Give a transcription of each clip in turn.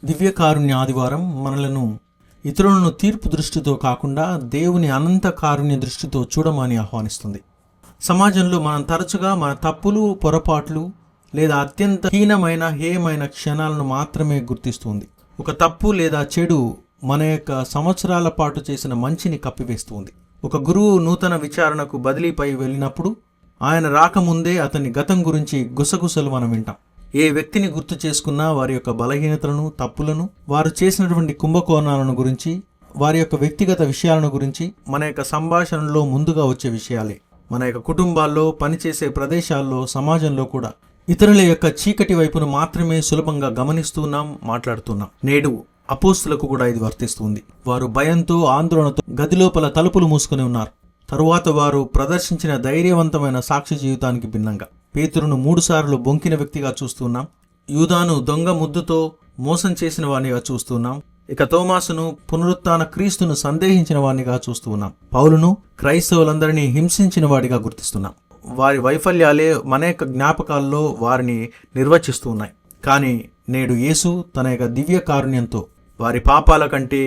దివ్యకారుణ్య ఆదివారం మనలను ఇతరులను తీర్పు దృష్టితో కాకుండా దేవుని అనంత కారుణ్య దృష్టితో చూడమని ఆహ్వానిస్తుంది. సమాజంలో మనం తరచుగా మన తప్పులు, పొరపాట్లు లేదా అత్యంత హేయమైన క్షణాలను మాత్రమే గుర్తిస్తుంది. ఒక తప్పు లేదా చెడు మన యొక్క సంవత్సరాల పాటు చేసిన మంచిని కప్పివేస్తుంది. ఒక గురువు నూతన విచారణకు బదిలీపై వెళ్ళినప్పుడు ఆయన రాకముందే అతని గతం గురించి గుసగుసలు మనం వింటాం. ఏ వ్యక్తిని గుర్తు చేసుకున్నా వారి యొక్క బలహీనతలను, తప్పులను, వారు చేసినటువంటి కుంభకోణాలను గురించి, వారి యొక్క వ్యక్తిగత విషయాలను గురించి మన యొక్క సంభాషణలో ముందుగా వచ్చే విషయాలే. మన యొక్క కుటుంబాల్లో, పనిచేసే ప్రదేశాల్లో, సమాజంలో కూడా ఇతరుల యొక్క చీకటి వైపును మాత్రమే సులభంగా గమనిస్తున్నాం, మాట్లాడుతున్నాం. నేడు అపోస్తులకు కూడా ఇది వర్తిస్తుంది. వారు భయంతో, ఆందోళనతో గదిలోపల తలుపులు మూసుకుని ఉన్నారు. తరువాత వారు ప్రదర్శించిన ధైర్యవంతమైన సాక్ష్య జీవితానికి భిన్నంగా పేతురును 3 సార్లు బొంకిన వ్యక్తిగా చూస్తున్నాం. యూదాను దొంగ ముద్దుతో మోసం చేసిన వానిగా చూస్తున్నాం. ఇక తోమాసును పునరుత్థాన క్రీస్తును సందేహించిన వానిగా చూస్తున్నాం. పౌలును క్రైస్తవులందరినీ హింసించిన వాడిగా గుర్తిస్తున్నాం. వారి వైఫల్యాలే మన యొక్క జ్ఞాపకాల్లో వారిని నిర్వచిస్తూ ఉన్నాయి. కానీ నేడు యేసు తన యొక్క దివ్య కారుణ్యంతో వారి పాపాల కంటే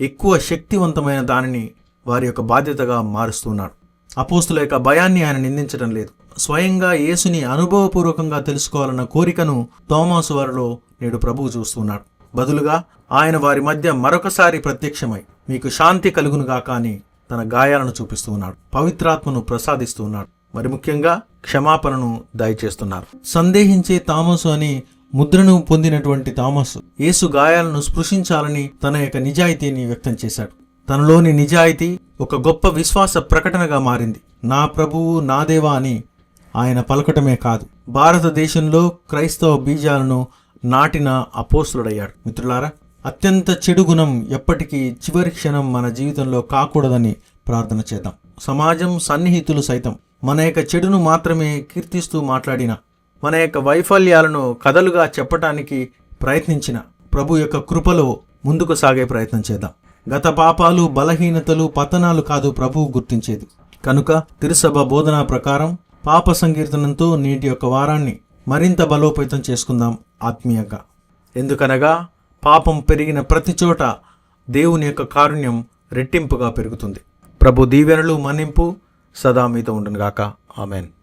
ఎక్కువ శక్తివంతమైన దానిని వారి యొక్క బాధ్యతగా మారుస్తున్నాడు. అపోస్తుల యొక్క భయాన్ని ఆయన నిందించడం లేదు. స్వయంగా యేసుని అనుభవపూర్వకంగా తెలుసుకోవాలన్న కోరికను తోమాసు వారిలో నేడు ప్రభువు చూస్తున్నాడు. బదులుగా ఆయన వారి మధ్య మరొకసారి ప్రత్యక్షమై మీకు శాంతి కలుగునుగాక అని తన గాయాలను చూపిస్తూ ఉన్నాడు. పవిత్రాత్మను ప్రసాదిస్తూ ఉన్నాడు. మరి ముఖ్యంగా క్షమాపణను దయచేస్తున్నారు. సందేహించే తామసు అని ముద్రను పొందినటువంటి తామసు యేసు గాయాలను స్పృశించాలని తన యొక్క నిజాయితీని వ్యక్తం చేశాడు. తనలోని నిజాయితీ ఒక గొప్ప విశ్వాస ప్రకటనగా మారింది. నా ప్రభువు, నా దేవా అని ఆయన పలకటమే కాదు, భారతదేశంలో క్రైస్తవ బీజాలను నాటిన అపోస్తులుడయ్యాడు. మిత్రులారా, అత్యంత చెడు గుణం ఎప్పటికీ చివరి క్షణం మన జీవితంలో కాకూడదని ప్రార్థన చేద్దాం. సమాజం, సన్నిహితులు సైతం మన యొక్క చెడును మాత్రమే కీర్తిస్తూ మాట్లాడిన, మన యొక్క వైఫల్యాలను కథలుగా చెప్పటానికి ప్రయత్నించిన ప్రభు యొక్క కృపలో ముందుకు సాగే ప్రయత్నం చేద్దాం. గత పాపాలు, బలహీనతలు, పతనాలు కాదు ప్రభువు గుర్తించేది. కనుక తిరుసభ బోధనా ప్రకారం పాప సంకీర్తనంతో నేటి యొక్క వారాన్ని మరింత బలోపేతం చేసుకుందాం ఆత్మీయంగా. ఎందుకనగా పాపం పెరిగిన ప్రతి చోట దేవుని యొక్క కారుణ్యం రెట్టింపుగా పెరుగుతుంది. ప్రభు దీవెనలు, మన్నింపు సదా మీతో ఉండునుగాక. ఆమెన్.